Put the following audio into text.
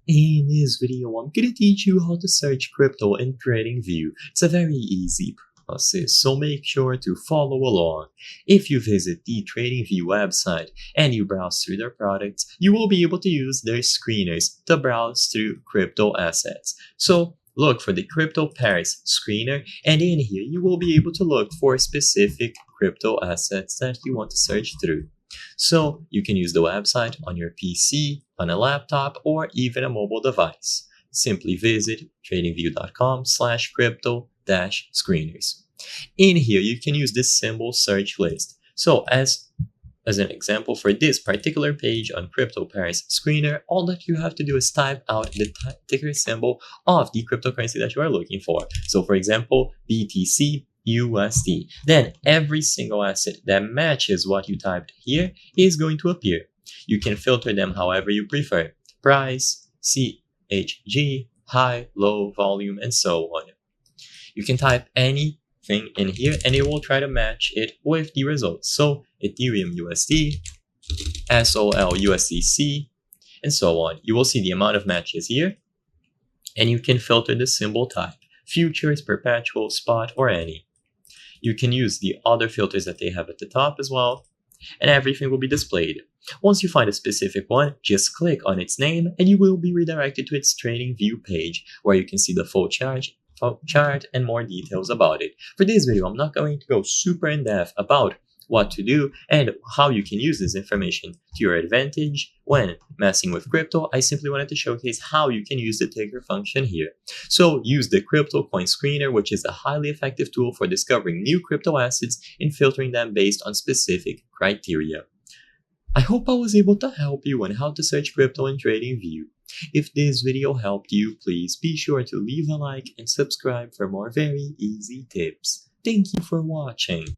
In this video, I'm going to teach you how to search crypto in TradingView. It's a very easy process, so make sure to follow along. If you visit the TradingView website and you browse through their products, you will be able to use their screeners to browse through crypto assets. So look for the crypto pairs screener, and in here you will be able to look for specific crypto assets that you want to search through. So you can use the website on your PC, on a laptop, or even a mobile device. Simply visit tradingview.com/crypto-screeners. In here, you can use this symbol search list. So as an example for this particular page on Crypto Paris Screener, all that you have to do is type out the ticker symbol of the cryptocurrency that you are looking for. So for example, BTC USD. Then every single asset that matches what you typed here is going to appear. You can filter them however you prefer. Price, CHG, high, low, volume, and so on. You can type anything in here and it will try to match it with the results. So Ethereum USD, SOL USDC, and so on. You will see the amount of matches here, and you can filter the symbol type: futures, perpetual, spot, or any. You can use the other filters that they have at the top as well, and everything will be displayed. Once you find a specific one, just click on its name and you will be redirected to its TradingView page, where you can see the full chart and more details about it. For this video, I'm not going to go super in depth about what to do and how you can use this information to your advantage when messing with crypto. I simply wanted to showcase how you can use the ticker function here. So use the crypto coin screener, which is a highly effective tool for discovering new crypto assets and filtering them based on specific criteria. I hope I was able to help you on how to search crypto in TradingView. If this video helped you, please be sure to leave a like and subscribe for more very easy tips. Thank you for watching.